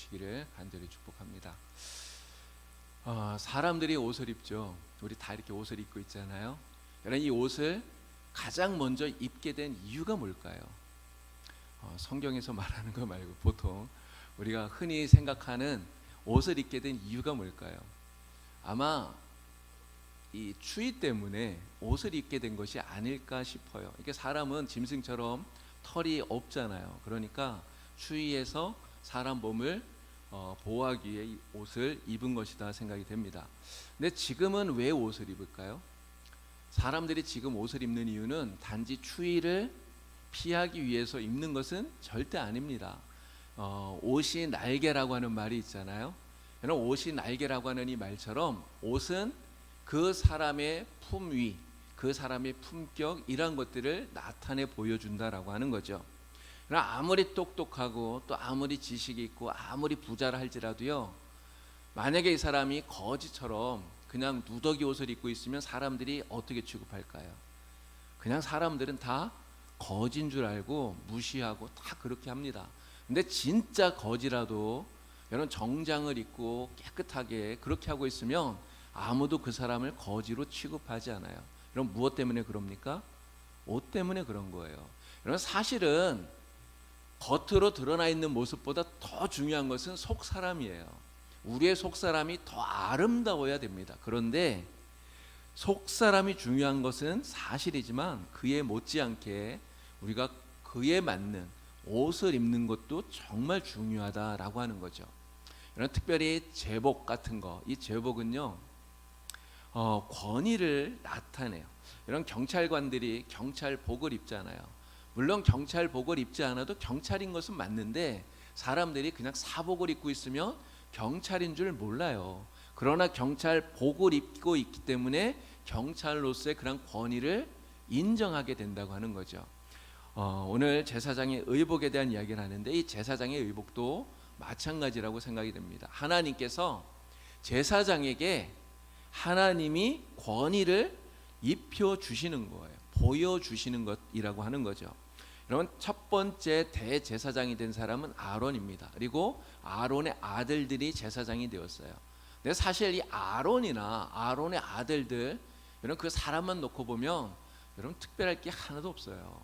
되시기를 간절히 축복합니다. 사람들이 옷을 입죠. 우리 다 이렇게 옷을 입고 있잖아요. 여러분, 이 옷을 가장 먼저 입게 된 이유가 뭘까요? 성경에서 말하는 거 말고 보통 우리가 흔히 생각하는 옷을 입게 된 이유가 뭘까요? 아마 이 추위 때문에 옷을 입게 된 것이 아닐까 싶어요. 이게 사람은 짐승처럼 털이 없잖아요. 그러니까 추위에서 사람 몸을 보호하기 위해 이 옷을 입은 것이다 생각이 됩니다. 근데 지금은 왜 옷을 입을까요? 사람들이 지금 옷을 입는 이유는 단지 추위를 피하기 위해서 입는 것은 절대 아닙니다. 옷이 날개라고 하는 말이 있잖아요. 여러분, 옷이 날개라고 하는 이 말처럼 옷은 그 사람의 품위, 그 사람의 품격, 이런 것들을 나타내 보여준다라고 하는 거죠. 그러나 아무리 똑똑하고 또 아무리 지식이 있고 아무리 부자라 할지라도요, 만약에 이 사람이 거지처럼 그냥 누더기 옷을 입고 있으면 사람들이 어떻게 취급할까요? 그냥 사람들은 다 거지인 줄 알고 무시하고 다 그렇게 합니다. 근데 진짜 거지라도 여러분, 정장을 입고 깨끗하게 그렇게 하고 있으면 아무도 그 사람을 거지로 취급하지 않아요. 여러분, 무엇 때문에 그럽니까? 옷 때문에 그런 거예요. 여러분, 사실은 겉으로 드러나 있는 모습보다 더 중요한 것은 속사람이에요. 우리의 속사람이 더 아름다워야 됩니다. 그런데 속사람이 중요한 것은 사실이지만 그에 못지않게 우리가 그에 맞는 옷을 입는 것도 정말 중요하다라고 하는 거죠. 이런 특별히 제복 같은 거, 이 제복은요, 권위를 나타내요. 이런 경찰관들이 경찰복을 입잖아요. 물론 경찰복을 입지 않아도 경찰인 것은 맞는데 사람들이 그냥 사복을 입고 있으면 경찰인 줄 몰라요. 그러나 경찰복을 입고 있기 때문에 경찰로서의 그런 권위를 인정하게 된다고 하는 거죠. 오늘 제사장의 의복에 대한 이야기를 하는데 이 제사장의 의복도 마찬가지라고 생각이 됩니다. 하나님께서 제사장에게 하나님이 권위를 입혀주시는 거예요. 보여주시는 것이라고 하는 거죠. 여러분, 첫 번째 대제사장이 된 사람은 아론입니다. 그리고 아론의 아들들이 제사장이 되었어요. 근데 사실 이 아론이나 아론의 아들들, 여러분, 그 사람만 놓고 보면 여러분, 특별할 게 하나도 없어요.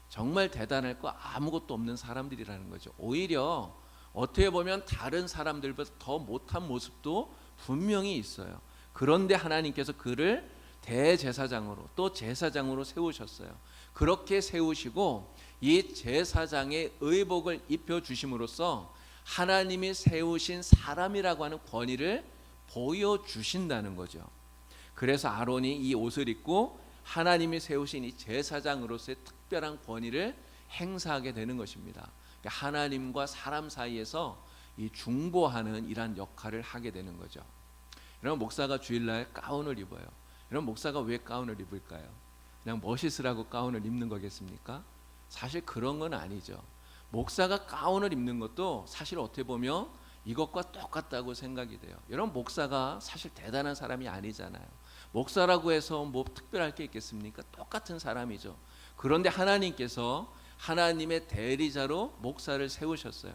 정말 대단할 거 아무것도 없는 사람들이라는 거죠. 오히려 어떻게 보면 다른 사람들보다 더 못한 모습도 분명히 있어요. 그런데 하나님께서 그를 대제사장으로 또 제사장으로 세우셨어요. 그렇게 세우시고 이 제사장의 의복을 입혀주심으로써 하나님이 세우신 사람이라고 하는 권위를 보여주신다는 거죠. 그래서 아론이 이 옷을 입고 하나님이 세우신 이 제사장으로서의 특별한 권위를 행사하게 되는 것입니다. 그러니까 하나님과 사람 사이에서 이 중보하는 이러한 역할을 하게 되는 거죠. 여러분, 목사가 주일날 가운을 입어요. 여러분, 목사가 왜 가운을 입을까요? 그냥 멋있으라고 가운을 입는 거겠습니까? 사실 그런 건 아니죠. 목사가 가운을 입는 것도 사실 어떻게 보면 이것과 똑같다고 생각이 돼요. 여러분, 목사가 사실 대단한 사람이 아니잖아요. 목사라고 해서 뭐 특별할 게 있겠습니까? 똑같은 사람이죠. 그런데 하나님께서 하나님의 대리자로 목사를 세우셨어요.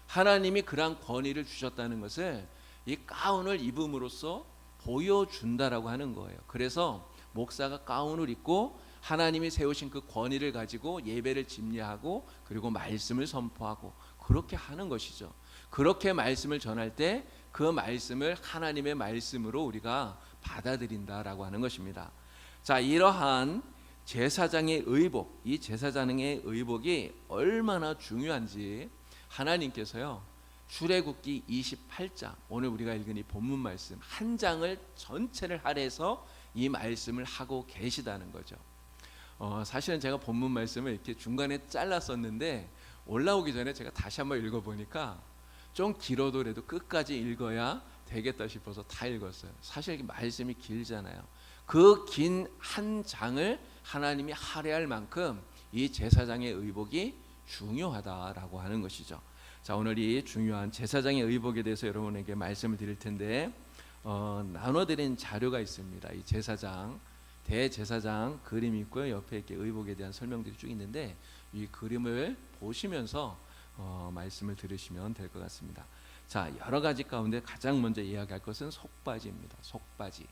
하나님이 그러한 권위를 주셨다는 것을 이 가운을 입음으로써 보여준다라고 하는 거예요. 그래서 목사가 가운을 입고 하나님이 세우신 그 권위를 가지고 예배를 집례하고 그리고 말씀을 선포하고 그렇게 하는 것이죠. 그렇게 말씀을 전할 때 그 말씀을 하나님의 말씀으로 우리가 받아들인다라고 하는 것입니다. 자, 이러한 제사장의 의복, 이 제사장의 의복이 얼마나 중요한지 하나님께서요, 출애굽기 28장, 오늘 우리가 읽은 이 본문 말씀 한 장을 전체를 할애해서 이 말씀을 하고 계시다는 거죠. 사실은 제가 본문 말씀을 이렇게 중간에 잘랐었는데 올라오기 전에 제가 다시 한번 읽어보니까 좀 길어도라도 끝까지 읽어야 되겠다 싶어서 다 읽었어요. 사실 말씀이 길잖아요. 그 긴 한 장을 하나님이 할애할 만큼 이 제사장의 의복이 중요하다라고 하는 것이죠. 자, 오늘 이 중요한 제사장의 의복에 대해서 여러분에게 말씀을 드릴 텐데 나눠드린 자료가 있습니다. 이 제사장, 대제사장 그림이 있고요. 옆에 이렇게 의복에 대한 설명들이 쭉 있는데 이 그림을 보시면서 말씀을 들으시면 될 것 같습니다. 자, 여러 가지 가운데 가장 먼저 이야기할 것은 속바지입니다. 속바지.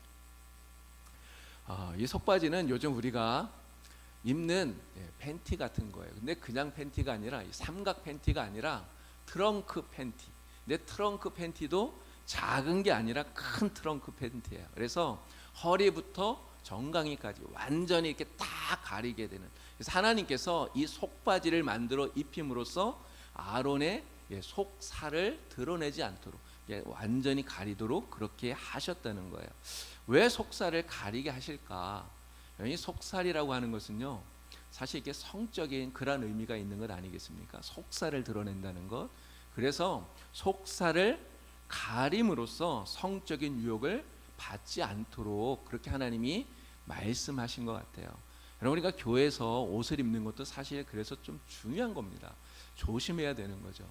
이 속바지는 요즘 우리가 입는 팬티 같은 거예요. 근데 그냥 팬티가 아니라 이 삼각 팬티가 아니라 트렁크 팬티. 근데 트렁크 팬티도 작은 게 아니라 큰 트렁크 팬티예요. 그래서 허리부터 정강이까지 완전히 이렇게 다 가리게 되는. 그래서 하나님께서 이 속바지를 만들어 입힘으로써 아론의 속살을 드러내지 않도록 완전히 가리도록 그렇게 하셨다는 거예요. 왜 속살을 가리게 하실까? 이 속살이라고 하는 것은요, 사실 이게 성적인 그런 의미가 있는 것 아니겠습니까? 속살을 드러낸다는 것. 그래서 속살을 가림으로써 성적인 유혹을 받지 않도록 그렇게 하나님이 말씀하신 것 같아요. 여러분, 우리가 교회에서 옷을 입는 것도 사실 그래서 좀 중요한 겁니다. 조심해야 되는 거죠.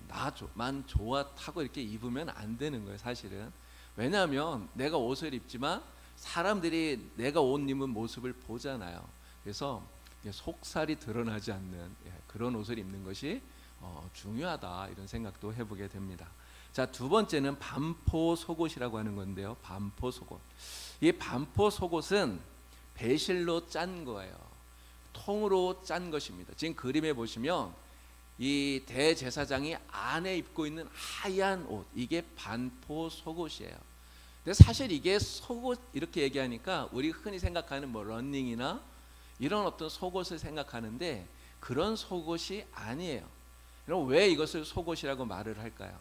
나만 좋았다고 이렇게 입으면 안 되는 거예요, 사실은. 왜냐하면 내가 옷을 입지만 사람들이 내가 옷 입은 모습을 보잖아요. 그래서 속살이 드러나지 않는 그런 옷을 입는 것이 중요하다, 이런 생각도 해보게 됩니다. 자, 두 번째는 반포 속옷이라고 하는 건데요. 반포 속옷. 이 반포 속옷은 배실로 짠 거예요. 통으로 짠 것입니다. 지금 그림에 보시면 이 대제사장이 안에 입고 있는 하얀 옷, 이게 반포 속옷이에요. 근데 사실 이게 속옷 이렇게 얘기하니까 우리 흔히 생각하는 뭐 러닝이나 이런 어떤 속옷을 생각하는데 그런 속옷이 아니에요. 그럼 왜 이것을 속옷이라고 말을 할까요?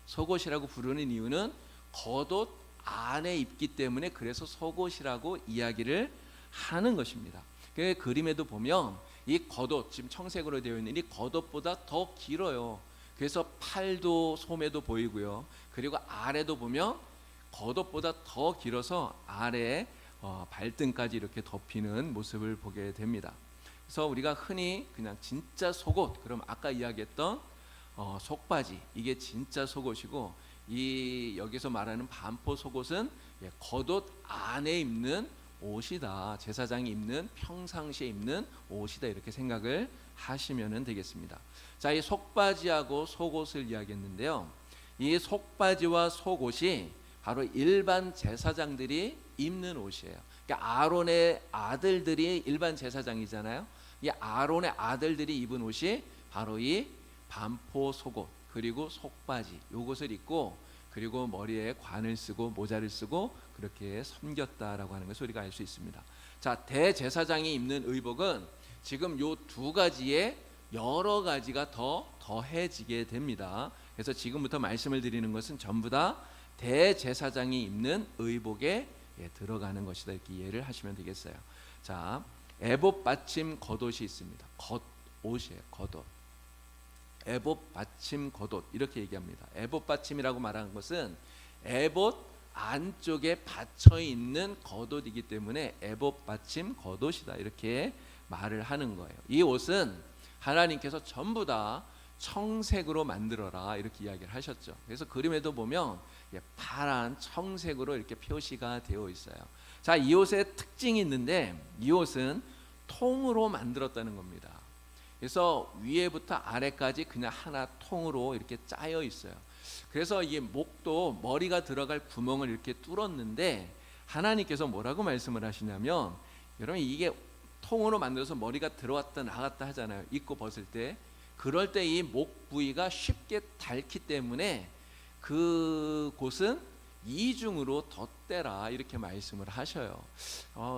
속옷이라고 부르는 이유는 겉옷 안에 입기 때문에 그래서 속옷이라고 이야기를 하는 것입니다. 그 그림에도 보면 이 겉옷, 지금 청색으로 되어 있는 이 겉옷보다 더 길어요. 그래서 팔도 소매도 보이고요. 그리고 아래도 보면 겉옷보다 더 길어서 아래에 발등까지 이렇게 덮이는 모습을 보게 됩니다. 그래서 우리가 흔히 그냥 진짜 속옷, 그럼 아까 이야기했던 속바지, 이게 진짜 속옷이고, 이 여기서 말하는 반포 속옷은 겉옷 안에 입는 옷이다. 제사장이 입는, 평상시에 입는 옷이다, 이렇게 생각을 하시면 되겠습니다. 자, 이 속바지하고 속옷을 이야기했는데요. 이 속바지와 속옷이 바로 일반 제사장들이 입는 옷이에요. 그러니까 아론의 아들들이 일반 제사장이잖아요. 이 아론의 아들들이 입은 옷이 바로 이 반포 속옷, 그리고 속바지, 요것을 입고, 그리고 머리에 관을 쓰고 모자를 쓰고 그렇게 섬겼다라고 하는 것을 우리가 알 수 있습니다. 자, 대제사장이 입는 의복은 지금 요 두 가지에 여러 가지가 더 더해지게 됩니다. 그래서 지금부터 말씀을 드리는 것은 전부 다 대제사장이 입는 의복에 들어가는 것이다, 이렇게 이해를 하시면 되겠어요. 자, 에봇 받침 겉옷이 있습니다. 겉옷이에요. 겉옷. 에봇 받침 겉옷, 이렇게 얘기합니다. 에봇 받침이라고 말하는 것은 에봇 안쪽에 받쳐 있는 겉옷이기 때문에 에봇 받침 겉옷이다, 이렇게 말을 하는 거예요. 이 옷은 하나님께서 전부 다 청색으로 만들어라, 이렇게 이야기를 하셨죠. 그래서 그림에도 보면 파란 청색으로 이렇게 표시가 되어 있어요. 자, 이 옷의 특징이 있는데 이 옷은 통으로 만들었다는 겁니다. 그래서 위에부터 아래까지 그냥 하나 통으로 이렇게 짜여 있어요. 그래서 이게 목도 머리가 들어갈 구멍을 이렇게 뚫었는데 하나님께서 뭐라고 말씀을 하시냐면, 여러분 이게 통으로 만들어서 머리가 들어왔다 나갔다 하잖아요. 입고 벗을 때. 그럴 때 이 목 부위가 쉽게 닳기 때문에 그곳은 이중으로 덧대라, 이렇게 말씀을 하셔요.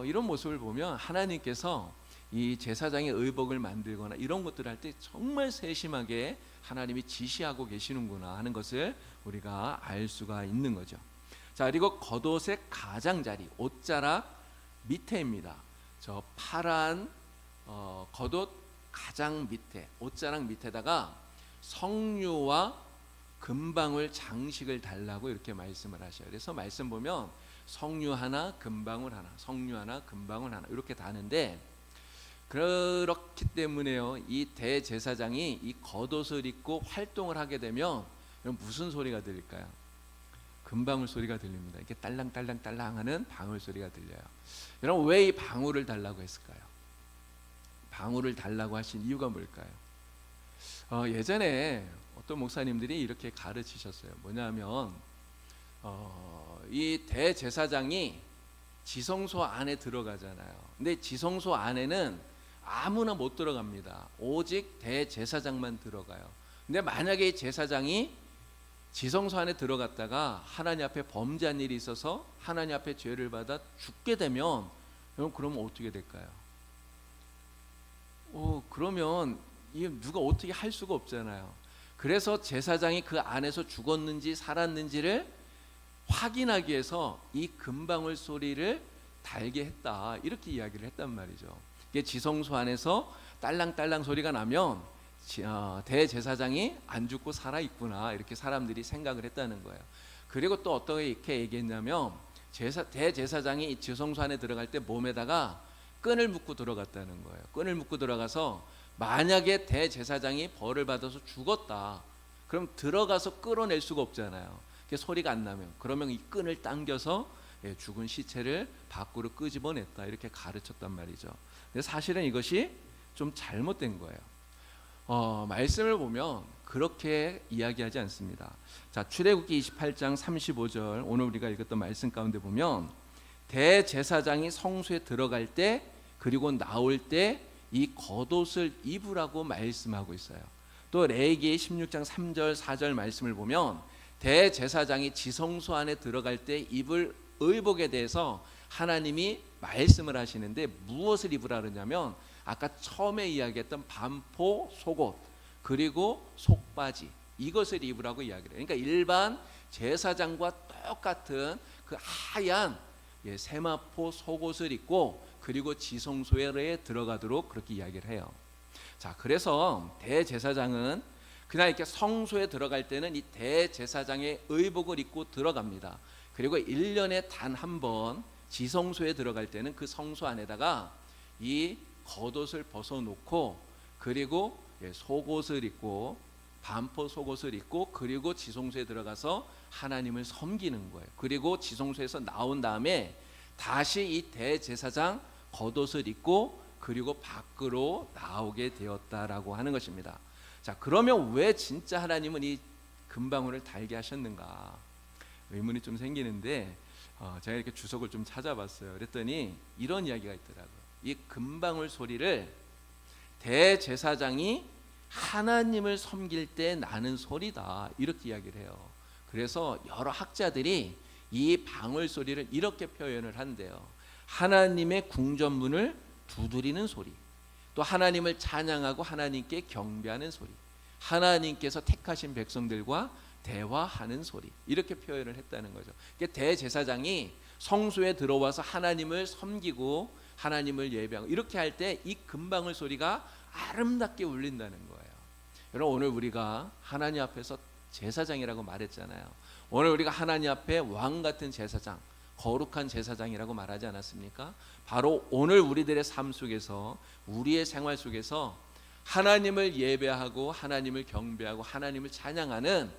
이런 모습을 보면 하나님께서 이 제사장의 의복을 만들거나 이런 것들을 할 때 정말 세심하게 하나님이 지시하고 계시는구나 하는 것을 우리가 알 수가 있는 거죠. 자, 그리고 겉옷의 가장자리, 옷자락 밑에입니다. 저 파란 겉옷 가장 밑에, 옷자락 밑에다가 석류와 금방울 장식을 달라고 이렇게 말씀을 하셔요. 그래서 말씀 보면 석류 하나, 금방울 하나, 석류 하나, 금방울 하나, 이렇게 다는데, 그렇기 때문에요, 이 대제사장이 이 겉옷을 입고 활동을 하게 되면 무슨 소리가 들릴까요? 금방울 소리가 들립니다. 이렇게 딸랑딸랑딸랑 하는 방울 소리가 들려요. 여러분, 왜 이 방울을 달라고 했을까요? 방울을 달라고 하신 이유가 뭘까요? 예전에 어떤 목사님들이 이렇게 가르치셨어요. 뭐냐면 이 대제사장이 지성소 안에 들어가잖아요. 근데 지성소 안에는 아무나 못 들어갑니다. 오직 대제사장만 들어가요. 근데 만약에 이 제사장이 지성소 안에 들어갔다가 하나님 앞에 범죄한 일이 있어서 하나님 앞에 죄를 받아 죽게 되면 그러면 어떻게 될까요? 그러면 이게 누가 어떻게 할 수가 없잖아요. 그래서 제사장이 그 안에서 죽었는지 살았는지를 확인하기 위해서 이 금방울 소리를 달게 했다, 이렇게 이야기를 했단 말이죠. 이게 지성소 안에서 딸랑딸랑 소리가 나면 대제사장이 안 죽고 살아있구나, 이렇게 사람들이 생각을 했다는 거예요. 그리고 또 어떻게 얘기했냐면 대제사장이 이 지성소 안에 들어갈 때 몸에다가 끈을 묶고 들어갔다는 거예요. 끈을 묶고 들어가서 만약에 대제사장이 벌을 받아서 죽었다, 그럼 들어가서 끌어낼 수가 없잖아요. 소리가 안 나면, 그러면 이 끈을 당겨서 죽은 시체를 밖으로 끄집어냈다, 이렇게 가르쳤단 말이죠. 근데 사실은 이것이 좀 잘못된 거예요. 말씀을 보면 그렇게 이야기하지 않습니다. 자, 출애굽기 28장 35절, 오늘 우리가 읽었던 말씀 가운데 보면 대제사장이 성소에 들어갈 때 그리고 나올 때 이 겉옷을 입으라고 말씀하고 있어요. 또 레위기 16장 3절 4절 말씀을 보면 대제사장이 지성소 안에 들어갈 때 입을 의복에 대해서 하나님이 말씀을 하시는데 무엇을 입으라 그러냐면 아까 처음에 이야기했던 반포 속옷 그리고 속바지, 이것을 입으라고 이야기를 해요. 그러니까 일반 제사장과 똑같은 그 하얀 세마포 속옷을 입고 그리고 지성소에 들어가도록 그렇게 이야기를 해요. 자, 그래서 대제사장은 그냥 이렇게 성소에 들어갈 때는 이 대제사장의 의복을 입고 들어갑니다. 그리고 1년에 단 한 번 지성소에 들어갈 때는 그 성소 안에다가 이 겉옷을 벗어놓고 그리고 속옷을 입고 반포 속옷을 입고 그리고 지성소에 들어가서 하나님을 섬기는 거예요. 그리고 지성소에서 나온 다음에 다시 이 대제사장 겉옷을 입고 그리고 밖으로 나오게 되었다라고 하는 것입니다. 자, 그러면 왜 진짜 하나님은 이 금방울을 달게 하셨는가 의문이 좀 생기는데 제가 이렇게 주석을 좀 찾아봤어요. 그랬더니 이런 이야기가 있더라고요. 이 금방울 소리를 대제사장이 하나님을 섬길 때 나는 소리다, 이렇게 이야기를 해요. 그래서 여러 학자들이 이 방울 소리를 이렇게 표현을 한대요. 하나님의 궁전문을 두드리는 소리, 또 하나님을 찬양하고 하나님께 경배하는 소리, 하나님께서 택하신 백성들과 대화하는 소리, 이렇게 표현을 했다는 거죠. 그러니까 대제사장이 성소에 들어와서 하나님을 섬기고 하나님을 예배하고 이렇게 할 때 이 금방울 소리가 아름답게 울린다는 거예요. 여러분, 오늘 우리가 하나님 앞에서 제사장이라고 말했잖아요. 오늘 우리가 하나님 앞에 왕 같은 제사장, 거룩한 제사장이라고 말하지 않았습니까? 바로 오늘 우리들의 삶 속에서, 우리의 생활 속에서 하나님을 예배하고 하나님을 경배하고 하나님을 찬양하는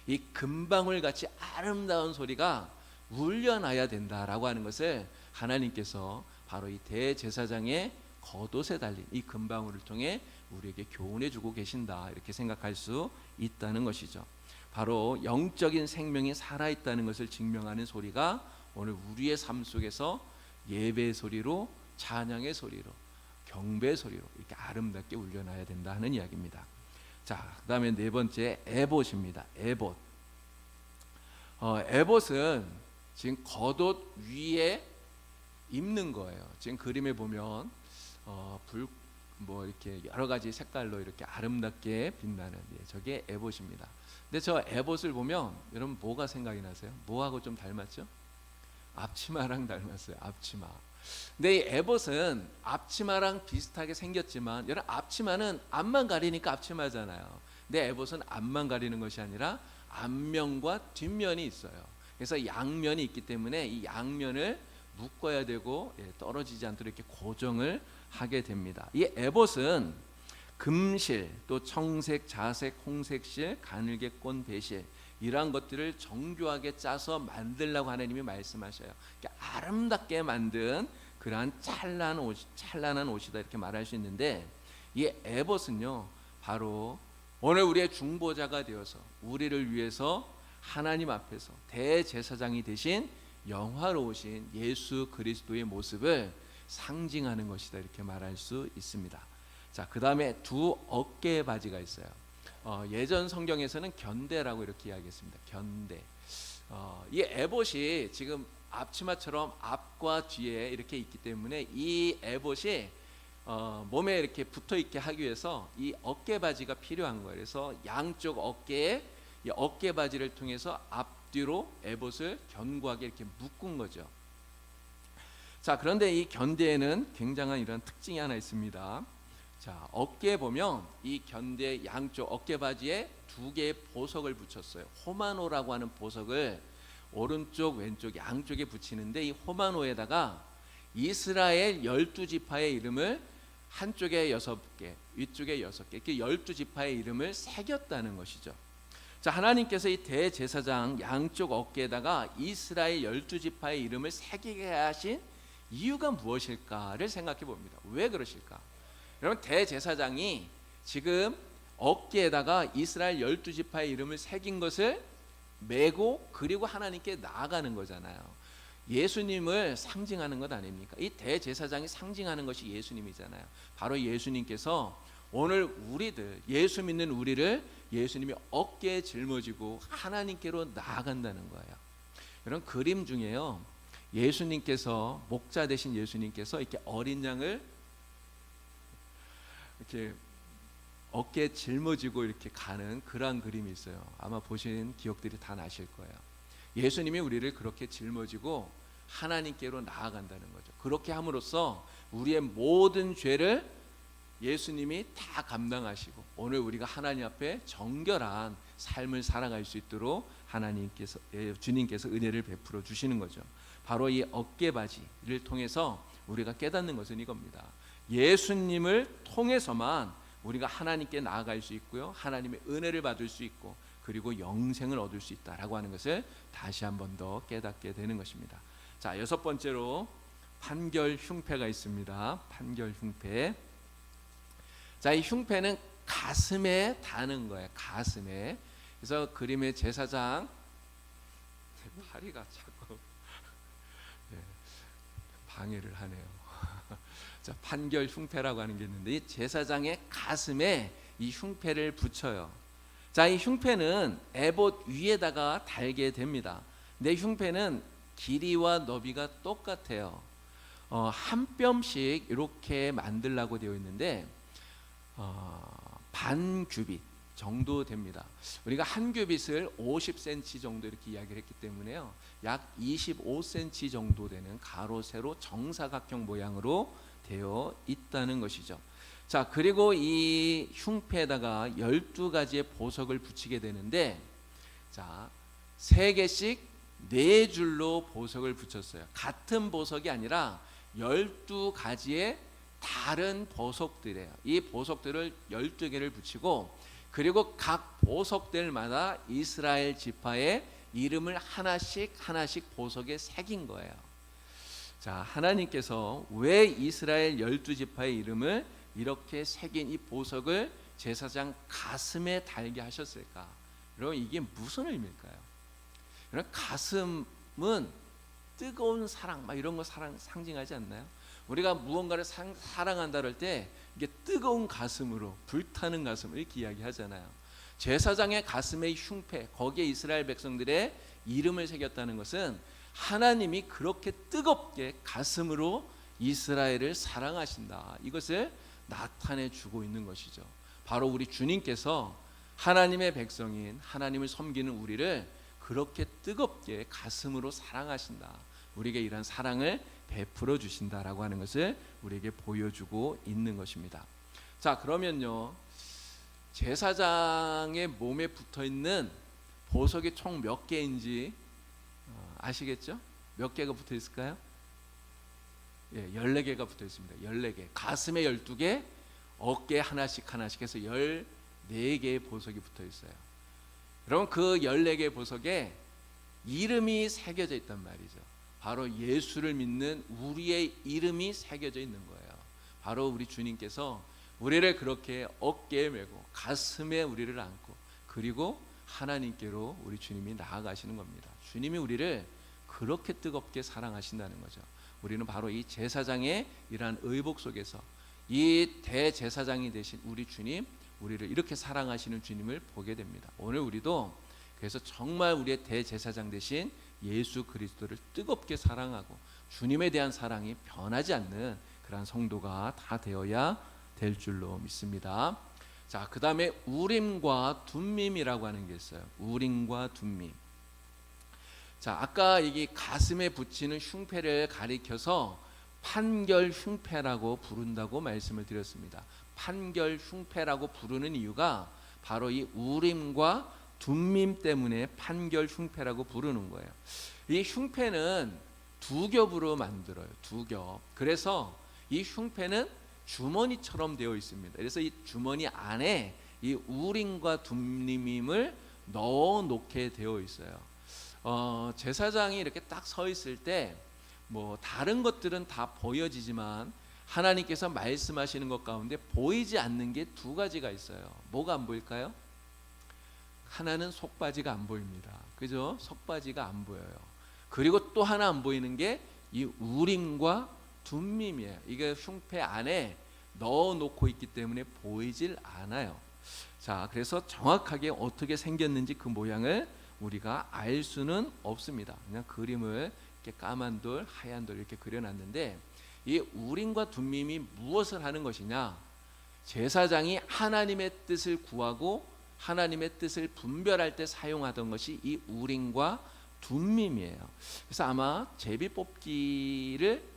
이 금방울 같이 아름다운 소리가 울려나야 된다라고 하는 것을 하나님께서 바로 이 대제사장의 겉옷에 달린 이 금방울을 통해 우리에게 교훈해 주고 계신다, 이렇게 생각할 수 있다는 것이죠. 바로 영적인 생명이 살아있다는 것을 증명하는 소리가 오늘 우리의 삶 속에서 예배의 소리로, 찬양의 소리로, 경배의 소리로 이렇게 아름답게 울려나야 된다 하는 이야기입니다. 자, 그 다음에 네 번째 에봇입니다. 에봇. 에봇은 지금 겉옷 위에 입는 거예요. 지금 그림에 보면 이렇게 여러 가지 색깔로 이렇게 아름답게 빛나는, 저게 에봇입니다. 근데 저 에봇을 보면 여러분 뭐가 생각이 나세요? 뭐하고 좀 닮았죠? 앞치마랑 닮았어요. 앞치마. 근데 이 에봇은 앞치마랑 비슷하게 생겼지만, 여러분 앞치마는 앞만 가리니까 앞치마잖아요. 근데 에봇은 앞만 가리는 것이 아니라 앞면과 뒷면이 있어요. 그래서 양면이 있기 때문에 이 양면을 묶어야 되고 떨어지지 않도록 이렇게 고정을 하게 됩니다. 이 에봇은 금실, 또 청색, 자색, 홍색실, 가늘게꼰 배실, 이러한 것들을 정교하게 짜서 만들라고 하나님이 말씀하셔요. 아름답게 만든 그러한 찬란한 옷이다, 이렇게 말할 수 있는데, 이 에봇은요 바로 오늘 우리의 중보자가 되어서 우리를 위해서 하나님 앞에서 대제사장이 되신 영화로우신 예수 그리스도의 모습을 상징하는 것이다, 이렇게 말할 수 있습니다. 자, 그 다음에 두 어깨 바지가 있어요. 예전 성경에서는 견대라고 이렇게 이야기했습니다. 견대. 이 에봇이 지금 앞치마처럼 앞과 뒤에 이렇게 있기 때문에 이 에봇이 몸에 이렇게 붙어 있게 하기 위해서 이 어깨 바지가 필요한 거예요. 그래서 양쪽 어깨에 이 어깨 바지를 통해서 앞뒤로 에봇을 견고하게 이렇게 묶은 거죠. 자, 그런데 이 견대에는 굉장한 이런 특징이 하나 있습니다. 자, 어깨에 보면 이 견대 양쪽 어깨 바지에 두 개의 보석을 붙였어요. 호마노라고 하는 보석을 오른쪽 왼쪽 양쪽에 붙이는데, 이 호마노에다가 이스라엘 12지파의 이름을 한쪽에 6개, 위쪽에 6개, 이렇게 12지파의 이름을 새겼다는 것이죠. 자, 하나님께서 이 대제사장 양쪽 어깨에다가 이스라엘 12지파의 이름을 새기게 하신 이유가 무엇일까를 생각해 봅니다. 왜 그러실까? 여러분, 대제사장이 지금 어깨에다가 이스라엘 12지파의 이름을 새긴 것을 메고 그리고 하나님께 나아가는 거잖아요. 예수님을 상징하는 것 아닙니까? 이 대제사장이 상징하는 것이 예수님이잖아요. 바로 예수님께서 오늘 우리들, 예수 믿는 우리를 예수님이 어깨에 짊어지고 하나님께로 나아간다는 거예요. 이런 그림 중에요, 예수님께서, 목자 되신 예수님께서 이렇게 어린 양을 이렇게 어깨에 짊어지고 이렇게 가는 그러한 그림이 있어요. 아마 보신 기억들이 다 나실 거예요. 예수님이 우리를 그렇게 짊어지고 하나님께로 나아간다는 거죠. 그렇게 함으로써 우리의 모든 죄를 예수님이 다 감당하시고 오늘 우리가 하나님 앞에 정결한 삶을 살아갈 수 있도록 하나님께서, 주님께서 은혜를 베풀어 주시는 거죠. 바로 이 어깨바지를 통해서 우리가 깨닫는 것은 이겁니다. 예수님을 통해서만 우리가 하나님께 나아갈 수 있고요, 하나님의 은혜를 받을 수 있고 그리고 영생을 얻을 수 있다라고 하는 것을 다시 한 번 더 깨닫게 되는 것입니다. 자, 6번째로 판결 흉패가 있습니다. 판결 흉패. 자, 이 흉패는 가슴에 닿는 거예요. 가슴에. 그래서 그림의 제사장, 다리가 자꾸 방해를 하네요. 자, 판결 흉패라고 하는 게 있는데, 이 제사장의 가슴에 이 흉패를 붙여요. 자, 이 흉패는 에봇 위에다가 달게 됩니다. 근데 흉패는 길이와 너비가 똑같아요. 한 뼘씩 이렇게 만들라고 되어 있는데 반 규빗 정도 됩니다. 우리가 한 규빗을 50cm 정도 이렇게 이야기를 했기 때문에요, 약 25cm 정도 되는 가로 세로 정사각형 모양으로 되어 있다는 것이죠. 자, 그리고 이 흉패에다가 12가지의 보석을 붙이게 되는데, 자, 3개씩 4줄로 보석을 붙였어요. 같은 보석이 아니라 12가지의 다른 보석들이에요. 이 보석들을 12개를 붙이고 그리고 각 보석들마다 이스라엘 지파의 이름을 하나씩 하나씩 보석에 새긴 거예요. 자, 하나님께서 왜 이스라엘 12지파의 이름을 이렇게 새긴 이 보석을 제사장 가슴에 달게 하셨을까? 여러분, 이게 무슨 의미일까요? 여러분, 가슴은 뜨거운 사랑, 막 이런 거 상징하지 않나요? 우리가 무언가를 사랑한다 할 때 이게 뜨거운 가슴으로, 불타는 가슴으로 이렇게 이야기하잖아요. 제사장의 가슴의 흉패, 거기에 이스라엘 백성들의 이름을 새겼다는 것은 하나님이 그렇게 뜨겁게 가슴으로 이스라엘을 사랑하신다, 이것을 나타내 주고 있는 것이죠. 바로 우리 주님께서 하나님의 백성인, 하나님을 섬기는 우리를 그렇게 뜨겁게 가슴으로 사랑하신다, 우리에게 이런 사랑을 베풀어 주신다라고 하는 것을 우리에게 보여주고 있는 것입니다. 자, 그러면요, 제사장의 몸에 붙어 있는 보석이 총 몇 개인지 아시겠죠? 몇 개가 붙어 있을까요? 예, 14개가 붙어 있습니다. 14개. 가슴에 12개, 어깨에 하나씩 하나씩 해서 14개의 보석이 붙어 있어요. 여러분, 그 14개의 보석에 이름이 새겨져 있단 말이죠. 바로 예수를 믿는 우리의 이름이 새겨져 있는 거예요. 바로 우리 주님께서 우리를 그렇게 어깨에 메고 가슴에 우리를 안고 그리고 하나님께로 우리 주님이 나아가시는 겁니다. 주님이 우리를 그렇게 뜨겁게 사랑하신다는 거죠. 우리는 바로 이 제사장의 이러한 의복 속에서 이 대제사장이 되신 우리 주님, 우리를 이렇게 사랑하시는 주님을 보게 됩니다. 오늘 우리도 그래서 정말 우리의 대제사장 되신 예수 그리스도를 뜨겁게 사랑하고 주님에 대한 사랑이 변하지 않는 그러한 성도가 다 되어야 될 줄로 믿습니다. 자, 그 다음에 우림과 둠밈이라고 하는 게 있어요. 우림과 둠밈. 자, 아까 이게 가슴에 붙이는 흉패를 가리켜서 판결 흉패라고 부른다고 말씀을 드렸습니다. 판결 흉패라고 부르는 이유가 바로 이 우림과 둠밈 때문에 판결 흉패라고 부르는 거예요. 이 흉패는 두 겹으로 만들어요. 두 겹. 그래서 이 흉패는 주머니처럼 되어 있습니다. 그래서 이 주머니 안에 이 우림과 둠밈을 넣어 놓게 되어 있어요. 제사장이 이렇게 딱 서 있을 때 뭐 다른 것들은 다 보여지지만 하나님께서 말씀하시는 것 가운데 보이지 않는 게 두 가지가 있어요. 뭐가 안 보일까요? 하나는 속바지가 안 보입니다. 그죠? 속바지가 안 보여요. 그리고 또 하나 안 보이는 게 이 우림과 둠밈이에요. 이게 흉패 안에 넣어 놓고 있기 때문에 보이질 않아요. 자, 그래서 정확하게 어떻게 생겼는지 그 모양을 우리가 알 수는 없습니다. 그냥 그림을 이렇게 까만 돌, 하얀 돌 이렇게 그려놨는데 이 우림과 둠밈이 무엇을 하는 것이냐? 제사장이 하나님의 뜻을 구하고 하나님의 뜻을 분별할 때 사용하던 것이 이 우림과 둠밈이에요. 그래서 아마 제비뽑기를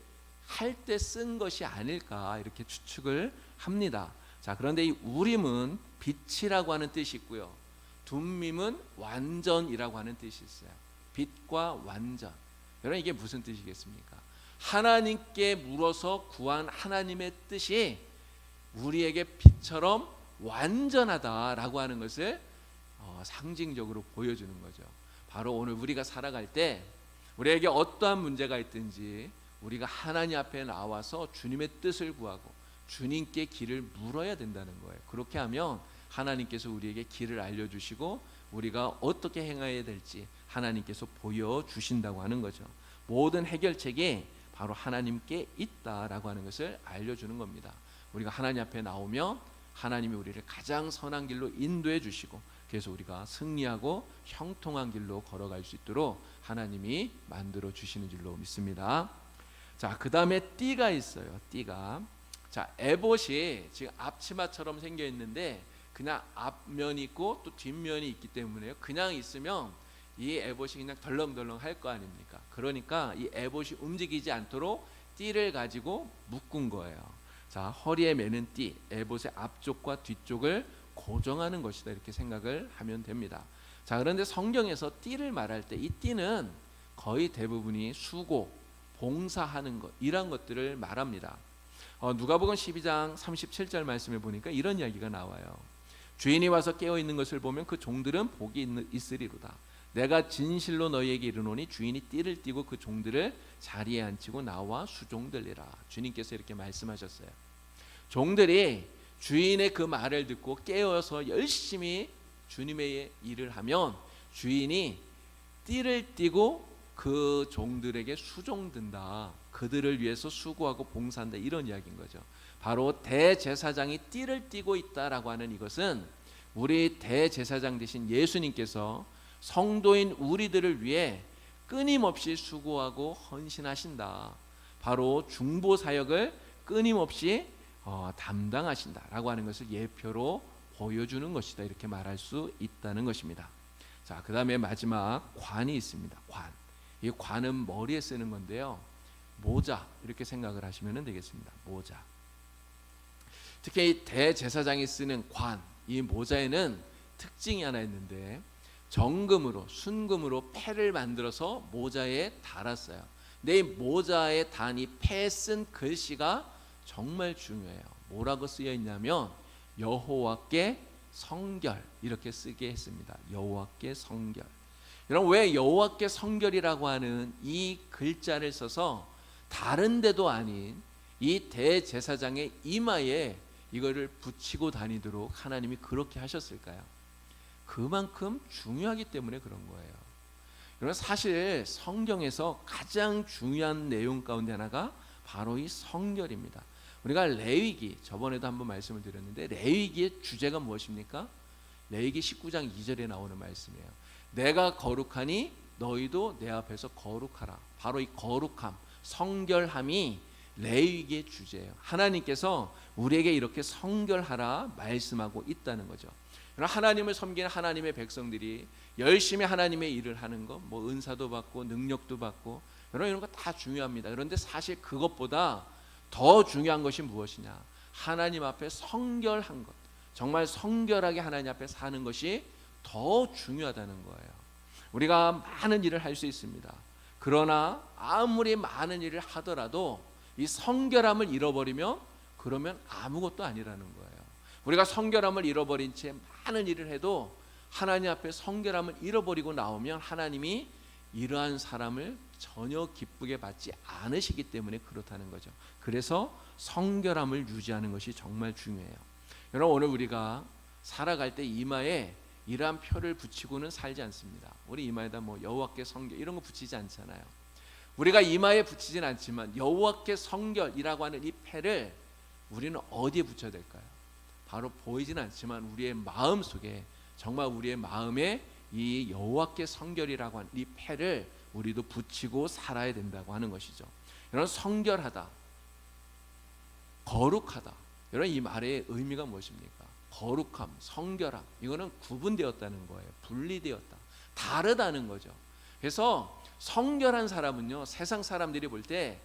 할 때 쓴 것이 아닐까 이렇게 추측을 합니다. 자, 그런데 이 우림은 빛이라고 하는 뜻이 있고요. 둠밈은 완전이라고 하는 뜻이 있어요. 빛과 완전. 여러분 이게 무슨 뜻이겠습니까? 하나님께 물어서 구한 하나님의 뜻이 우리에게 빛처럼 완전하다라고 하는 것을 상징적으로 보여주는 거죠. 바로 오늘 우리가 살아갈 때 우리에게 어떠한 문제가 있든지 우리가 하나님 앞에 나와서 주님의 뜻을 구하고 주님께 길을 물어야 된다는 거예요. 그렇게 하면 하나님께서 우리에게 길을 알려주시고 우리가 어떻게 행해야 될지 하나님께서 보여주신다고 하는 거죠. 모든 해결책이 바로 하나님께 있다라고 하는 것을 알려주는 겁니다. 우리가 하나님 앞에 나오면 하나님이 우리를 가장 선한 길로 인도해 주시고 그래서 우리가 승리하고 형통한 길로 걸어갈 수 있도록 하나님이 만들어 주시는 줄로 믿습니다. 자, 그 다음에 띠가 있어요. 띠가. 자, 에봇이 지금 앞치마처럼 생겨 있는데 그냥 앞면이 있고 또 뒷면이 있기 때문에요. 그냥 있으면 이 에봇이 그냥 덜렁덜렁 할 거 아닙니까? 그러니까 이 에봇이 움직이지 않도록 띠를 가지고 묶은 거예요. 자, 허리에 매는 띠, 에봇의 앞쪽과 뒤쪽을 고정하는 것이다 이렇게 생각을 하면 됩니다. 자, 그런데 성경에서 띠를 말할 때 이 띠는 거의 대부분이 수고, 봉사하는 것 이런 것들을 말합니다. 누가복음 12장 37절 말씀에 보니까 이런 이야기가 나와요. 주인이 와서 깨어 있는 것을 보면 그 종들은 복이 있으리로다. 내가 진실로 너희에게 이르노니 주인이 띠를 띠고 그 종들을 자리에 앉히고 나와 수종들리라. 주님께서 이렇게 말씀하셨어요. 종들이 주인의 그 말을 듣고 깨어서 열심히 주님의 일을 하면 주인이 띠를 띠고 그 종들에게 수종든다. 그들을 위해서 수고하고 봉사한다. 이런 이야기인 거죠. 바로 대제사장이 띠를 띠고 있다라고 하는 이것은 우리 대제사장 되신 예수님께서 성도인 우리들을 위해 끊임없이 수고하고 헌신하신다. 바로 중보 사역을 끊임없이 담당하신다라고 하는 것을 예표로 보여주는 것이다. 이렇게 말할 수 있다는 것입니다. 자, 그 다음에 마지막 관이 있습니다. 관. 이 관은 머리에 쓰는 건데요. 모자 이렇게 생각을 하시면 되겠습니다. 모자. 특히 이 대제사장이 쓰는 관, 이 모자에는 특징이 하나 있는데 정금으로 순금으로 패를 만들어서 모자에 달았어요. 근데 이 모자에 단 이 패 쓴 글씨가 정말 중요해요. 뭐라고 쓰여 있냐면 여호와께 성결 이렇게 쓰게 했습니다. 여호와께 성결. 여러분 왜 여호와께 성결이라고 하는 이 글자를 써서 다른 데도 아닌 이 대제사장의 이마에 이거를 붙이고 다니도록 하나님이 그렇게 하셨을까요? 그만큼 중요하기 때문에 그런 거예요. 여러분, 사실 성경에서 가장 중요한 내용 가운데 하나가 바로 이 성결입니다. 우리가 레위기, 저번에도 한번 말씀을 드렸는데 레위기의 주제가 무엇입니까? 레위기 19장 2절에 나오는 말씀이에요. 내가 거룩하니 너희도 내 앞에서 거룩하라. 바로 이 거룩함, 성결함이 레위기의 주제예요. 하나님께서 우리에게 이렇게 성결하라 말씀하고 있다는 거죠. 하나님을 섬기는 하나님의 백성들이 열심히 하나님의 일을 하는 거, 뭐 은사도 받고 능력도 받고 이런 거 다 중요합니다. 그런데 사실 그것보다 더 중요한 것이 무엇이냐? 하나님 앞에 성결한 것, 정말 성결하게 하나님 앞에 사는 것이 더 중요하다는 거예요. 우리가 많은 일을 할 수 있습니다. 그러나 아무리 많은 일을 하더라도 이 성결함을 잃어버리면 그러면 아무것도 아니라는 거예요. 우리가 성결함을 잃어버린 채 많은 일을 해도 하나님 앞에 성결함을 잃어버리고 나오면 하나님이 이러한 사람을 전혀 기쁘게 받지 않으시기 때문에 그렇다는 거죠. 그래서 성결함을 유지하는 것이 정말 중요해요. 여러분, 오늘 우리가 살아갈 때 이마에 이러한 표를 붙이고는 살지 않습니다. 우리 이마에다 뭐 여호와께 성결 이런 거 붙이지 않잖아요. 우리가 이마에 붙이진 않지만 여호와께 성결이라고 하는 이 패를 우리는 어디에 붙여야 될까요? 바로 보이진 않지만 우리의 마음 속에, 정말 우리의 마음에 이 여호와께 성결이라고 하는 이 패를 우리도 붙이고 살아야 된다고 하는 것이죠. 여러분, 성결하다, 거룩하다, 여러분 이 말의 의미가 무엇입니까? 거룩함, 성결함, 이거는 구분되었다는 거예요. 분리되었다, 다르다는 거죠. 그래서 성결한 사람은요, 세상 사람들이 볼 때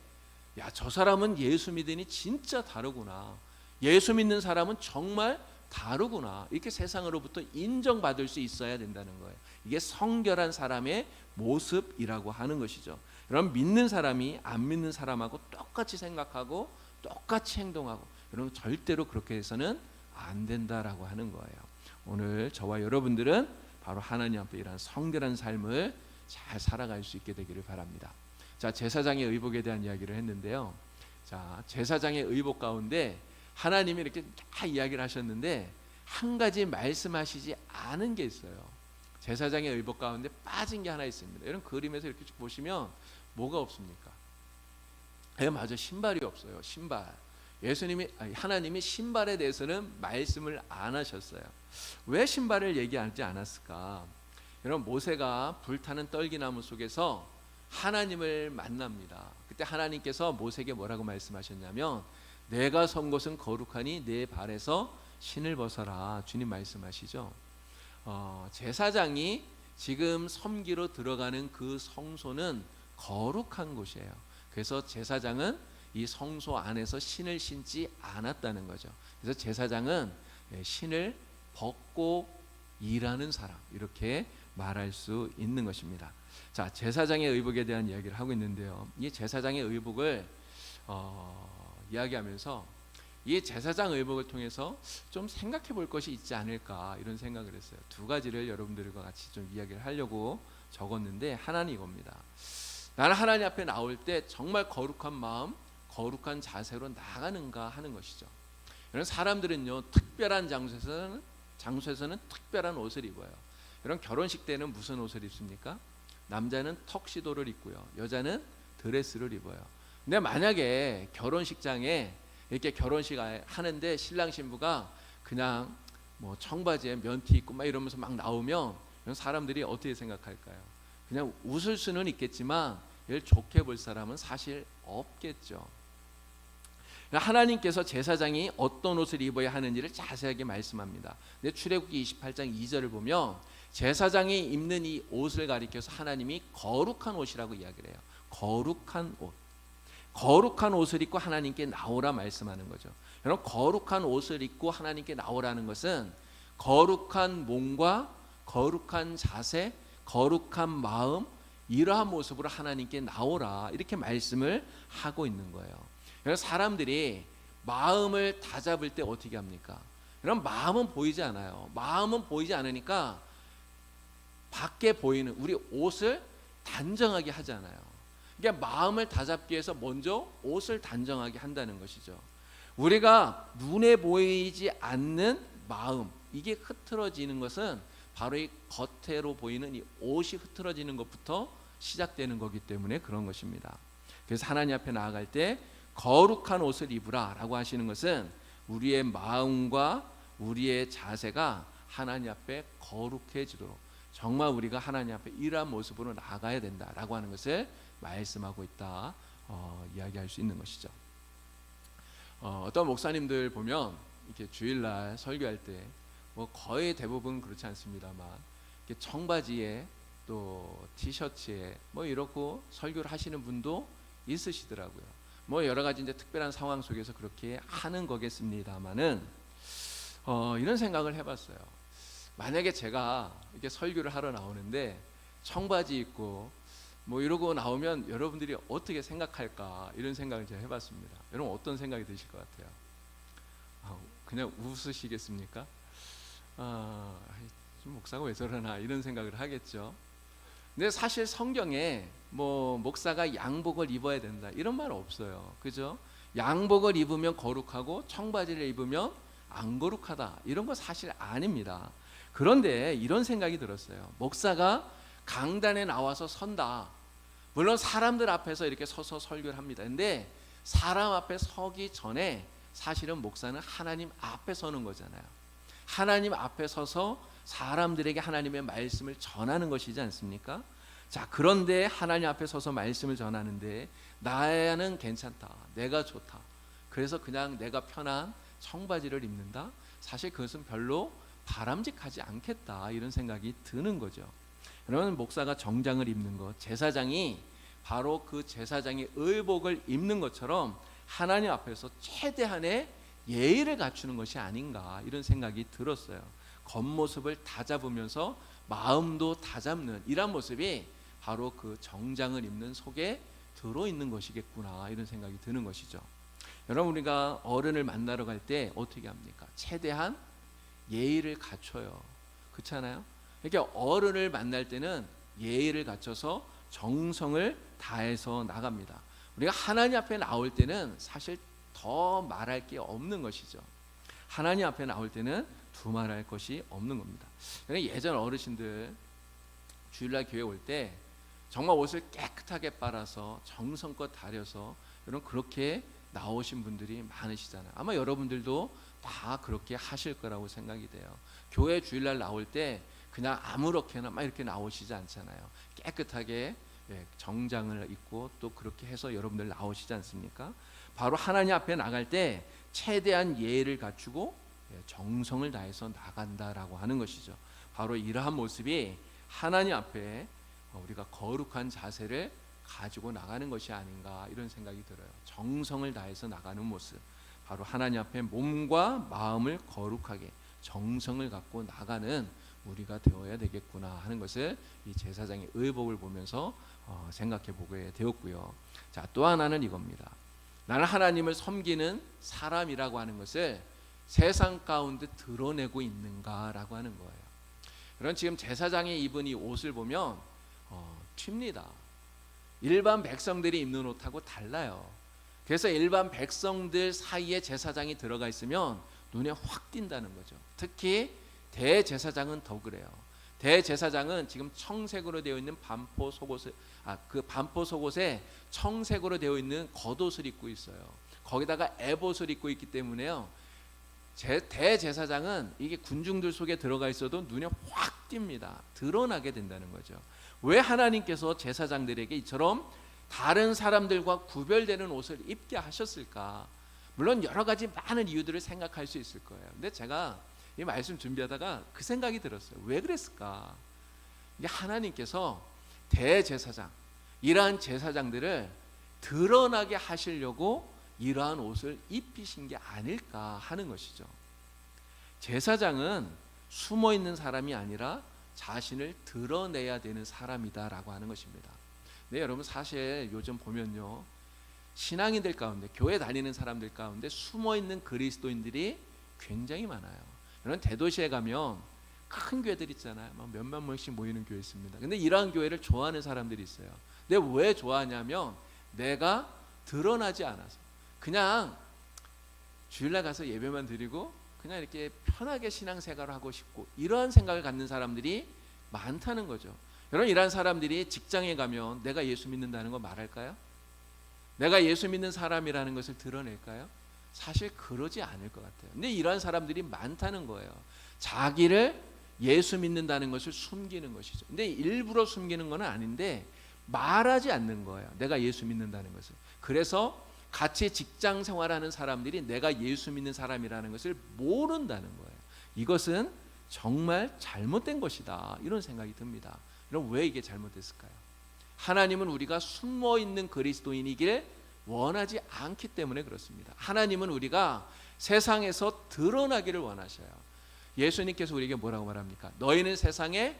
야, 저 사람은 예수 믿으니 진짜 다르구나, 예수 믿는 사람은 정말 다르구나, 이렇게 세상으로부터 인정받을 수 있어야 된다는 거예요. 이게 성결한 사람의 모습이라고 하는 것이죠. 여러분, 믿는 사람이 안 믿는 사람하고 똑같이 생각하고 똑같이 행동하고, 여러분 절대로 그렇게 해서는 안 된다라고 하는 거예요. 오늘 저와 여러분들은 바로 하나님 앞에 이러한 성결한 삶을 잘 살아갈 수 있게 되기를 바랍니다. 자, 제사장의 의복에 대한 이야기를 했는데요. 자, 제사장의 의복 가운데 하나님이 이렇게 다 이야기를 하셨는데 한 가지 말씀하시지 않은 게 있어요. 제사장의 의복 가운데 빠진 게 하나 있습니다. 이런 그림에서 이렇게 쭉 보시면 뭐가 없습니까? 맞아, 신발이 없어요. 신발. 하나님이 신발에 대해서는 말씀을 안 하셨어요. 왜 신발을 얘기하지 않았을까? 여러분, 모세가 불타는 떨기나무 속에서 하나님을 만납니다. 그때 하나님께서 모세에게 뭐라고 말씀하셨냐면, 내가 선 곳은 거룩하니 내 발에서 신을 벗어라. 주님 말씀하시죠. 제사장이 지금 섬기러 들어가는 그 성소는 거룩한 곳이에요. 그래서 제사장은 이 성소 안에서 신을 신지 않았다는 거죠. 그래서 제사장은 신을 벗고 일하는 사람, 이렇게 말할 수 있는 것입니다. 자, 제사장의 의복에 대한 이야기를 하고 있는데요. 이 제사장의 의복을 이야기하면서 이 제사장 의복을 통해서 좀 생각해 볼 것이 있지 않을까, 이런 생각을 했어요. 두 가지를 여러분들과 같이 좀 이야기를 하려고 적었는데, 하나는 이겁니다. 나는 하나님 앞에 나올 때 정말 거룩한 마음, 거룩한 자세로 나가는가 하는 것이죠. 이런 사람들은요, 특별한 장소에서는 특별한 옷을 입어요. 이런 결혼식 때는 무슨 옷을 입습니까? 남자는 턱시도를 입고요, 여자는 드레스를 입어요. 근데 만약에 결혼식장에 이렇게 결혼식 하는데 신랑 신부가 그냥 뭐 청바지에 면티 입고 막 이러면서 막 나오면 이런 사람들이 어떻게 생각할까요? 그냥 웃을 수는 있겠지만 이를 좋게 볼 사람은 사실 없겠죠. 하나님께서 제사장이 어떤 옷을 입어야 하는지를 자세하게 말씀합니다. 근데 출애굽기 28장 2절을 보면 제사장이 입는 이 옷을 가리켜서 하나님이 거룩한 옷이라고 이야기를 해요. 거룩한 옷. 거룩한 옷을 입고 하나님께 나오라 말씀하는 거죠. 여러분, 거룩한 옷을 입고 하나님께 나오라는 것은 거룩한 몸과 거룩한 자세, 거룩한 마음, 이러한 모습으로 하나님께 나오라, 이렇게 말씀을 하고 있는 거예요. 그래서 사람들이 마음을 다잡을 때 어떻게 합니까? 그럼 마음은 보이지 않아요. 마음은 보이지 않으니까 밖에 보이는 우리 옷을 단정하게 하잖아요. 그러니까 마음을 다잡기 위해서 먼저 옷을 단정하게 한다는 것이죠. 우리가 눈에 보이지 않는 마음, 이게 흐트러지는 것은 바로 이 겉으로 보이는 이 옷이 흐트러지는 것부터 시작되는 거기 때문에 그런 것입니다. 그래서 하나님 앞에 나아갈 때 거룩한 옷을 입으라 라고 하시는 것은 우리의 마음과 우리의 자세가 하나님 앞에 거룩해지도록 정말 우리가 하나님 앞에 이러한 모습으로 나아가야 된다라고 하는 것을 말씀하고 있다, 이야기할 수 있는 것이죠. 어떤 목사님들 보면 이렇게 주일날 설교할 때 뭐 거의 대부분 그렇지 않습니다만 이렇게 청바지에 또 티셔츠에 뭐 이렇고 설교를 하시는 분도 있으시더라고요. 뭐 여러 가지 이제 특별한 상황 속에서 그렇게 하는 거겠습니다만은 이런 생각을 해봤어요. 만약에 제가 이렇게 설교를 하러 나오는데 청바지 입고 뭐 이러고 나오면 여러분들이 어떻게 생각할까, 이런 생각을 제가 해봤습니다. 여러분 어떤 생각이 드실 것 같아요? 그냥 웃으시겠습니까? 좀 목사가 왜 저러나 이런 생각을 하겠죠. 근데 사실 성경에 뭐 목사가 양복을 입어야 된다 이런 말 없어요. 그죠? 양복을 입으면 거룩하고 청바지를 입으면 안 거룩하다 이런 거 사실 아닙니다. 그런데 이런 생각이 들었어요. 목사가 강단에 나와서 선다. 물론 사람들 앞에서 이렇게 서서 설교를 합니다. 근데 사람 앞에 서기 전에 사실은 목사는 하나님 앞에 서는 거잖아요. 하나님 앞에 서서 사람들에게 하나님의 말씀을 전하는 것이지 않습니까? 자, 그런데 하나님 앞에 서서 말씀을 전하는데 나는 괜찮다, 내가 좋다, 그래서 그냥 내가 편한 청바지를 입는다? 사실 그것은 별로 바람직하지 않겠다, 이런 생각이 드는 거죠. 그러면 목사가 정장을 입는 것, 제사장이 바로 그 제사장의 의복을 입는 것처럼 하나님 앞에서 최대한의 예의를 갖추는 것이 아닌가, 이런 생각이 들었어요. 겉모습을 다잡으면서 마음도 다잡는 이런 모습이 바로 그 정장을 입는 속에 들어있는 것이겠구나, 이런 생각이 드는 것이죠. 여러분, 우리가 어른을 만나러 갈 때 어떻게 합니까? 최대한 예의를 갖춰요. 그렇잖아요? 이렇게 어른을 만날 때는 예의를 갖춰서 정성을 다해서 나갑니다. 우리가 하나님 앞에 나올 때는 사실 더 말할 게 없는 것이죠. 하나님 앞에 나올 때는 두말할 것이 없는 겁니다. 예전 어르신들 주일날 교회 올 때 정말 옷을 깨끗하게 빨아서 정성껏 다려서 여러분 그렇게 나오신 분들이 많으시잖아요. 아마 여러분들도 다 그렇게 하실 거라고 생각이 돼요. 교회 주일날 나올 때 그냥 아무렇게나 막 이렇게 나오시지 않잖아요. 깨끗하게 정장을 입고 또 그렇게 해서 여러분들 나오시지 않습니까? 바로 하나님 앞에 나갈 때 최대한 예의를 갖추고 정성을 다해서 나간다라고 하는 것이죠. 바로 이러한 모습이 하나님 앞에 우리가 거룩한 자세를 가지고 나가는 것이 아닌가, 이런 생각이 들어요. 정성을 다해서 나가는 모습, 바로 하나님 앞에 몸과 마음을 거룩하게 정성을 갖고 나가는 우리가 되어야 되겠구나 하는 것을 이 제사장의 의복을 보면서 생각해 보게 되었고요. 자, 또 하나는 이겁니다. 나는 하나님을 섬기는 사람이라고 하는 것을 세상 가운데 드러내고 있는가라고 하는 거예요. 그런 지금 제사장이 입은 이 옷을 보면 튑니다. 일반 백성들이 입는 옷하고 달라요. 그래서 일반 백성들 사이에 제사장이 들어가 있으면 눈에 확 띈다는 거죠. 특히 대제사장은 더 그래요. 대제사장은 지금 청색으로 되어 있는 반포 속옷을 그 반포 속옷에 청색으로 되어 있는 겉옷을 입고 있어요. 거기다가 에봇을 입고 있기 때문에요. 대제사장은 이게 군중들 속에 들어가 있어도 눈에 확 띕니다. 드러나게 된다는 거죠. 왜 하나님께서 제사장들에게 이처럼 다른 사람들과 구별되는 옷을 입게 하셨을까? 물론 여러 가지 많은 이유들을 생각할 수 있을 거예요. 근데 제가 이 말씀 준비하다가 그 생각이 들었어요. 왜 그랬을까? 이게 하나님께서 대제사장, 이러한 제사장들을 드러나게 하시려고 이러한 옷을 입히신 게 아닐까 하는 것이죠. 제사장은 숨어 있는 사람이 아니라 자신을 드러내야 되는 사람이다라고 하는 것입니다. 네, 여러분 사실 요즘 보면요, 신앙인들 가운데, 교회 다니는 사람들 가운데 숨어 있는 그리스도인들이 굉장히 많아요. 여러분 대도시에 가면 큰 교회들 있잖아요. 막 몇만 명씩 모이는 교회 있습니다. 근데 이러한 교회를 좋아하는 사람들이 있어요. 근데 왜 좋아하냐면 내가 드러나지 않아서, 그냥 주일날 가서 예배만 드리고 그냥 이렇게 편하게 신앙생활을 하고 싶고 이러한 생각을 갖는 사람들이 많다는 거죠. 여러분, 이러한 사람들이 직장에 가면 내가 예수 믿는다는 거 말할까요? 내가 예수 믿는 사람이라는 것을 드러낼까요? 사실 그러지 않을 것 같아요. 근데 이러한 사람들이 많다는 거예요. 자기를 예수 믿는다는 것을 숨기는 것이죠. 근데 일부러 숨기는 건 아닌데 말하지 않는 거예요. 내가 예수 믿는다는 것을. 그래서 같이 직장 생활하는 사람들이 내가 예수 믿는 사람이라는 것을 모른다는 거예요. 이것은 정말 잘못된 것이다, 이런 생각이 듭니다. 그럼 왜 이게 잘못됐을까요? 하나님은 우리가 숨어 있는 그리스도인이길 원하지 않기 때문에 그렇습니다. 하나님은 우리가 세상에서 드러나기를 원하셔요. 예수님께서 우리에게 뭐라고 말합니까? 너희는 세상의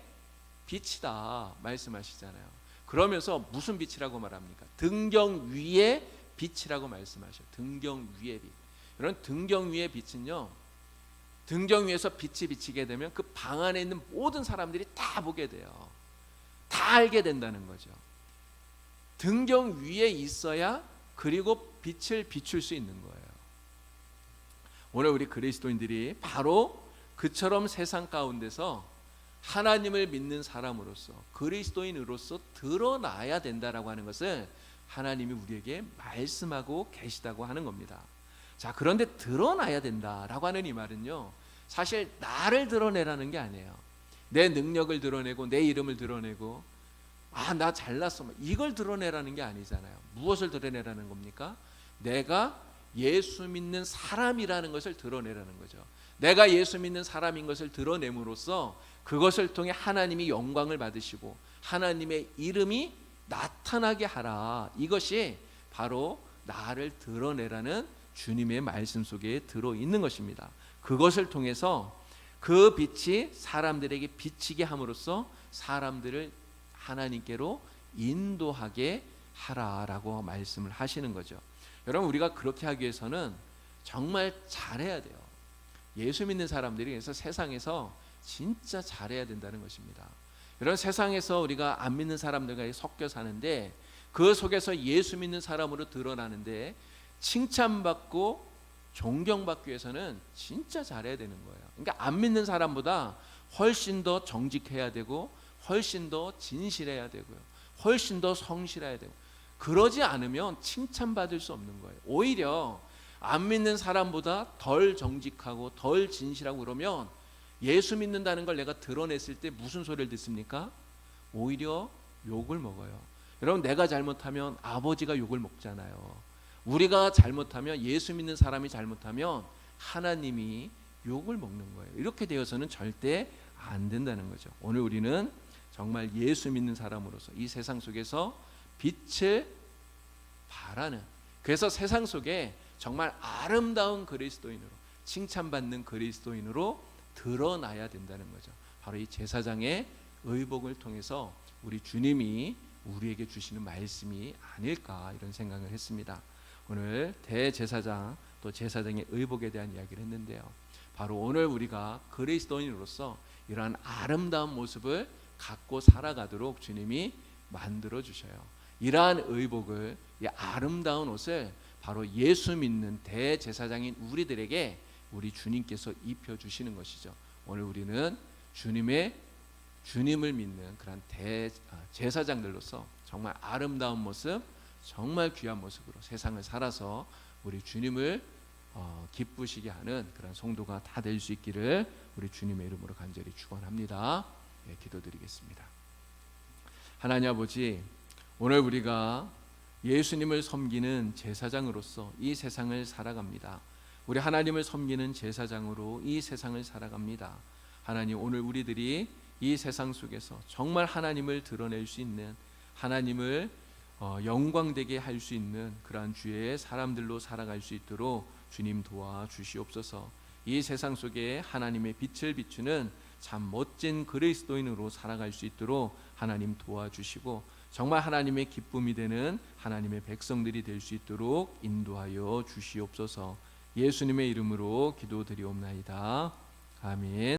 빛이다 말씀하시잖아요. 그러면서 무슨 빛이라고 말합니까? 등경 위의 빛이라고 말씀하셔요. 등경 위의 빛. 이런 등경 위의 빛은요, 등경 위에서 빛이 비치게 되면 그 방 안에 있는 모든 사람들이 다 보게 돼요. 다 알게 된다는 거죠. 등경 위에 있어야 그리고 빛을 비출 수 있는 거예요. 오늘 우리 그리스도인들이 바로 그처럼 세상 가운데서 하나님을 믿는 사람으로서 그리스도인으로서 드러나야 된다라고 하는 것을 하나님이 우리에게 말씀하고 계시다고 하는 겁니다. 자, 그런데 드러나야 된다라고 하는 이 말은요, 사실 나를 드러내라는 게 아니에요. 내 능력을 드러내고 내 이름을 드러내고 나 잘났어, 이걸 드러내라는 게 아니잖아요. 무엇을 드러내라는 겁니까? 내가 예수 믿는 사람이라는 것을 드러내라는 거죠. 내가 예수 믿는 사람인 것을 드러냄으로써 그것을 통해 하나님이 영광을 받으시고 하나님의 이름이 나타나게 하라. 이것이 바로 나를 드러내라는 주님의 말씀 속에 들어있는 것입니다. 그것을 통해서 그 빛이 사람들에게 비치게 함으로써 사람들을 하나님께로 인도하게 하라라고 말씀을 하시는 거죠. 여러분, 우리가 그렇게 하기 위해서는 정말 잘해야 돼요. 예수 믿는 사람들이 그래서 세상에서 진짜 잘해야 된다는 것입니다. 여러분, 세상에서 우리가 안 믿는 사람들과 섞여 사는데 그 속에서 예수 믿는 사람으로 드러나는데 칭찬받고 존경받기 위해서는 진짜 잘해야 되는 거예요. 그러니까 안 믿는 사람보다 훨씬 더 정직해야 되고 훨씬 더 진실해야 되고요. 훨씬 더 성실해야 되고, 그러지 않으면 칭찬받을 수 없는 거예요. 오히려 안 믿는 사람보다 덜 정직하고 덜 진실하고 그러면 예수 믿는다는 걸 내가 드러냈을 때 무슨 소리를 듣습니까? 오히려 욕을 먹어요. 여러분, 내가 잘못하면 아버지가 욕을 먹잖아요. 우리가 잘못하면, 예수 믿는 사람이 잘못하면 하나님이 욕을 먹는 거예요. 이렇게 되어서는 절대 안 된다는 거죠. 오늘 우리는 정말 예수 믿는 사람으로서 이 세상 속에서 빛을 발하는, 그래서 세상 속에 정말 아름다운 그리스도인으로, 칭찬받는 그리스도인으로 드러나야 된다는 거죠. 바로 이 제사장의 의복을 통해서 우리 주님이 우리에게 주시는 말씀이 아닐까, 이런 생각을 했습니다. 오늘 대제사장 또 제사장의 의복에 대한 이야기를 했는데요, 바로 오늘 우리가 그리스도인으로서 이러한 아름다운 모습을 갖고 살아가도록 주님이 만들어 주셔요. 이러한 의복을, 이 아름다운 옷을 바로 예수 믿는 대제사장인 우리들에게 우리 주님께서 입혀주시는 것이죠. 오늘 우리는 주님을 믿는 그런 제사장들로서 정말 아름다운 모습, 정말 귀한 모습으로 세상을 살아서 우리 주님을 기쁘시게 하는 그런 성도가 다 될 수 있기를 우리 주님의 이름으로 간절히 축원합니다. 기도드리겠습니다. 하나님 아버지, 오늘 우리가 예수님을 섬기는 제사장으로서 이 세상을 살아갑니다. 우리 하나님을 섬기는 제사장으로 이 세상을 살아갑니다. 하나님, 오늘 우리들이 이 세상 속에서 정말 하나님을 드러낼 수 있는, 하나님을 영광되게 할 수 있는 그러한 주의 사람들로 살아갈 수 있도록 주님 도와주시옵소서. 이 세상 속에 하나님의 빛을 비추는 참 멋진 그리스도인으로 살아갈 수 있도록 하나님 도와주시고, 정말 하나님의 기쁨이 되는 하나님의 백성들이 될 수 있도록 인도하여 주시옵소서. 예수님의 이름으로 기도드리옵나이다. 아멘.